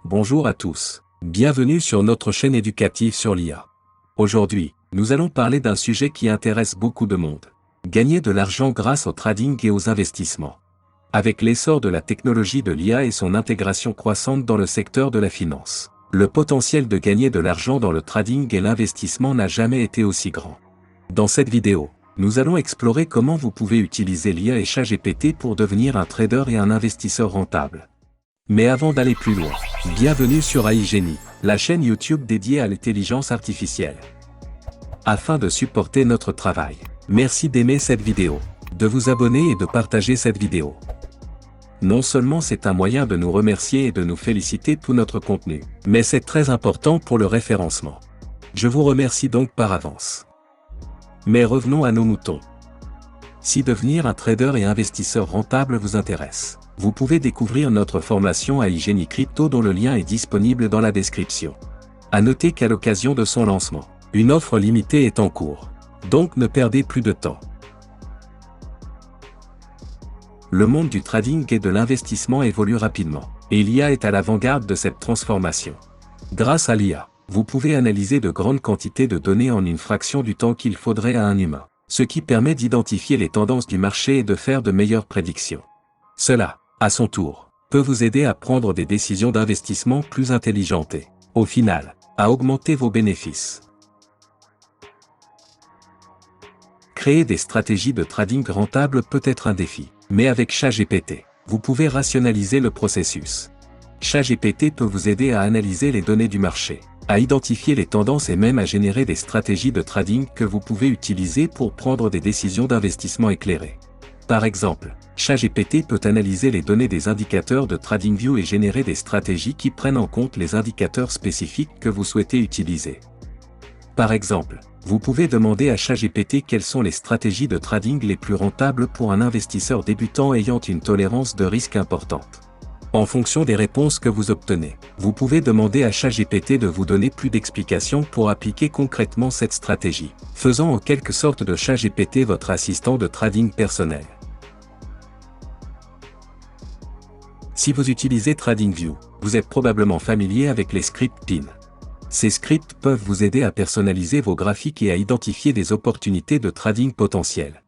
Bonjour à tous. Bienvenue sur notre chaîne éducative sur l'IA. Aujourd'hui, nous allons parler d'un sujet qui intéresse beaucoup de monde. Gagner de l'argent grâce au trading et aux investissements. Avec l'essor de la technologie de l'IA et son intégration croissante dans le secteur de la finance, le potentiel de gagner de l'argent dans le trading et l'investissement n'a jamais été aussi grand. Dans cette vidéo, nous allons explorer comment vous pouvez utiliser l'IA et ChatGPT pour devenir un trader et un investisseur rentable. Mais avant d'aller plus loin, bienvenue sur AI Genie, la chaîne YouTube dédiée à l'intelligence artificielle. Afin de supporter notre travail, merci d'aimer cette vidéo, de vous abonner et de partager cette vidéo. Non seulement c'est un moyen de nous remercier et de nous féliciter pour notre contenu, mais c'est très important pour le référencement. Je vous remercie donc par avance. Mais revenons à nos moutons. Si devenir un trader et investisseur rentable vous intéresse, vous pouvez découvrir notre formation AI Genie Crypto dont le lien est disponible dans la description. À noter qu'à l'occasion de son lancement, une offre limitée est en cours. Donc ne perdez plus de temps. Le monde du trading et de l'investissement évolue rapidement, et l'IA est à l'avant-garde de cette transformation. Grâce à l'IA, vous pouvez analyser de grandes quantités de données en une fraction du temps qu'il faudrait à un humain, ce qui permet d'identifier les tendances du marché et de faire de meilleures prédictions. Cela, à son tour, peut vous aider à prendre des décisions d'investissement plus intelligentes et, au final, à augmenter vos bénéfices. Créer des stratégies de trading rentables peut être un défi, mais avec ChatGPT, vous pouvez rationaliser le processus. ChatGPT peut vous aider à analyser les données du marché, à identifier les tendances et même à générer des stratégies de trading que vous pouvez utiliser pour prendre des décisions d'investissement éclairées. Par exemple, ChatGPT peut analyser les données des indicateurs de TradingView et générer des stratégies qui prennent en compte les indicateurs spécifiques que vous souhaitez utiliser. Par exemple, vous pouvez demander à ChatGPT quelles sont les stratégies de trading les plus rentables pour un investisseur débutant ayant une tolérance de risque importante. En fonction des réponses que vous obtenez, vous pouvez demander à ChatGPT de vous donner plus d'explications pour appliquer concrètement cette stratégie, faisant en quelque sorte de ChatGPT votre assistant de trading personnel. Si vous utilisez TradingView, vous êtes probablement familier avec les scripts PIN. Ces scripts peuvent vous aider à personnaliser vos graphiques et à identifier des opportunités de trading potentielles.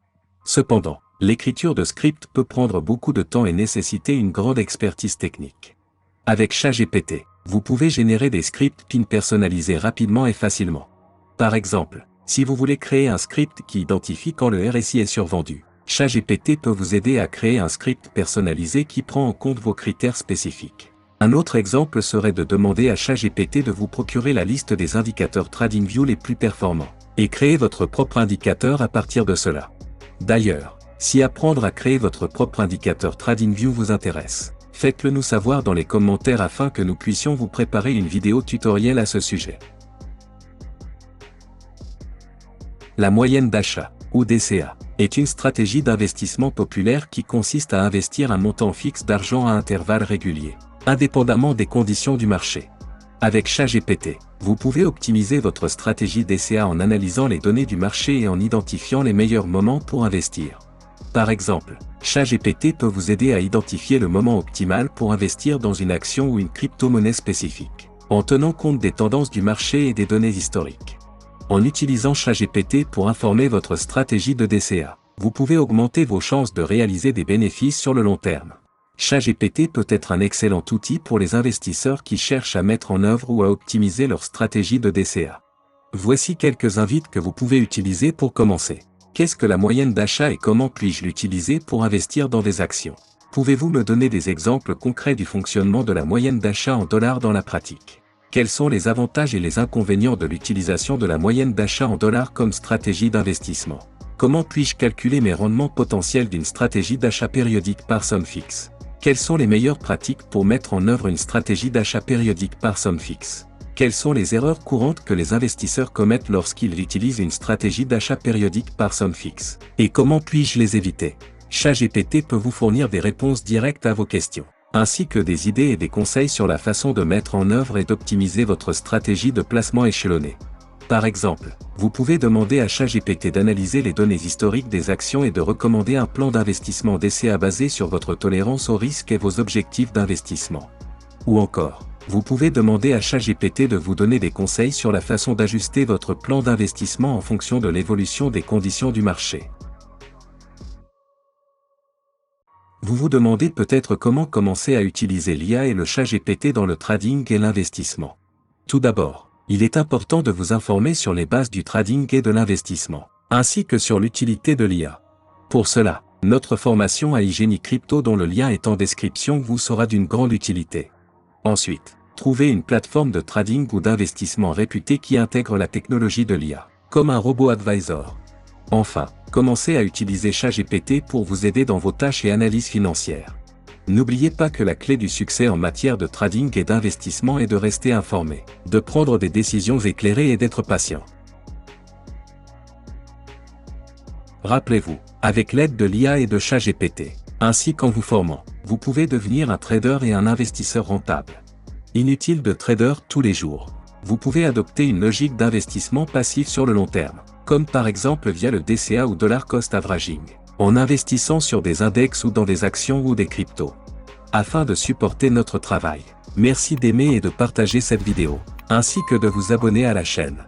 Cependant, l'écriture de scripts peut prendre beaucoup de temps et nécessiter une grande expertise technique. Avec ChatGPT, vous pouvez générer des scripts PIN personnalisés rapidement et facilement. Par exemple, si vous voulez créer un script qui identifie quand le RSI est survendu, ChatGPT peut vous aider à créer un script personnalisé qui prend en compte vos critères spécifiques. Un autre exemple serait de demander à ChatGPT de vous procurer la liste des indicateurs TradingView les plus performants, et créer votre propre indicateur à partir de cela. D'ailleurs, si apprendre à créer votre propre indicateur TradingView vous intéresse, faites-le nous savoir dans les commentaires afin que nous puissions vous préparer une vidéo tutoriel à ce sujet. La moyenne d'achat, ou DCA, est une stratégie d'investissement populaire qui consiste à investir un montant fixe d'argent à intervalles réguliers, indépendamment des conditions du marché. Avec ChatGPT, vous pouvez optimiser votre stratégie DCA en analysant les données du marché et en identifiant les meilleurs moments pour investir. Par exemple, ChatGPT peut vous aider à identifier le moment optimal pour investir dans une action ou une crypto-monnaie spécifique, en tenant compte des tendances du marché et des données historiques. En utilisant ChatGPT pour informer votre stratégie de DCA, vous pouvez augmenter vos chances de réaliser des bénéfices sur le long terme. ChatGPT peut être un excellent outil pour les investisseurs qui cherchent à mettre en œuvre ou à optimiser leur stratégie de DCA. Voici quelques invites que vous pouvez utiliser pour commencer. Qu'est-ce que la moyenne d'achat et comment puis-je l'utiliser pour investir dans des actions? Pouvez-vous me donner des exemples concrets du fonctionnement de la moyenne d'achat en dollars dans la pratique? Quels sont les avantages et les inconvénients de l'utilisation de la moyenne d'achat en dollars comme stratégie d'investissement? Comment puis-je calculer mes rendements potentiels d'une stratégie d'achat périodique par somme fixe? Quelles sont les meilleures pratiques pour mettre en œuvre une stratégie d'achat périodique par somme fixe? Quelles sont les erreurs courantes que les investisseurs commettent lorsqu'ils utilisent une stratégie d'achat périodique par somme fixe? Et comment puis-je les éviter? ChatGPT peut vous fournir des réponses directes à vos questions, ainsi que des idées et des conseils sur la façon de mettre en œuvre et d'optimiser votre stratégie de placement échelonné. Par exemple, vous pouvez demander à ChatGPT d'analyser les données historiques des actions et de recommander un plan d'investissement DCA basé sur votre tolérance au risque et vos objectifs d'investissement. Ou encore, Vous pouvez demander à ChatGPT de vous donner des conseils sur la façon d'ajuster votre plan d'investissement en fonction de l'évolution des conditions du marché. Vous vous demandez peut-être comment commencer à utiliser l'IA et le ChatGPT dans le trading et l'investissement. Tout d'abord, il est important de vous informer sur les bases du trading et de l'investissement, ainsi que sur l'utilité de l'IA. Pour cela, notre formation à Hygienie Crypto dont le lien est en description vous sera d'une grande utilité. Ensuite, trouvez une plateforme de trading ou d'investissement réputée qui intègre la technologie de l'IA, comme un robot advisor. Enfin, commencez à utiliser ChatGPT pour vous aider dans vos tâches et analyses financières. N'oubliez pas que la clé du succès en matière de trading et d'investissement est de rester informé, de prendre des décisions éclairées et d'être patient. Rappelez-vous, avec l'aide de l'IA et de ChatGPT, ainsi qu'en vous formant, vous pouvez devenir un trader et un investisseur rentable. Inutile de trader tous les jours. Vous pouvez adopter une logique d'investissement passif sur le long terme, comme par exemple via le DCA ou dollar cost averaging, en investissant sur des index ou dans des actions ou des cryptos. Afin de supporter notre travail, merci d'aimer et de partager cette vidéo, ainsi que de vous abonner à la chaîne.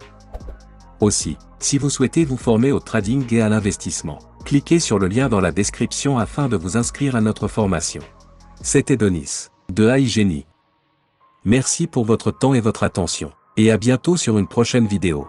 Aussi, si vous souhaitez vous former au trading et à l'investissement, cliquez sur le lien dans la description afin de vous inscrire à notre formation. C'était Denis, de Hygienie. Merci pour votre temps et votre attention, et à bientôt sur une prochaine vidéo.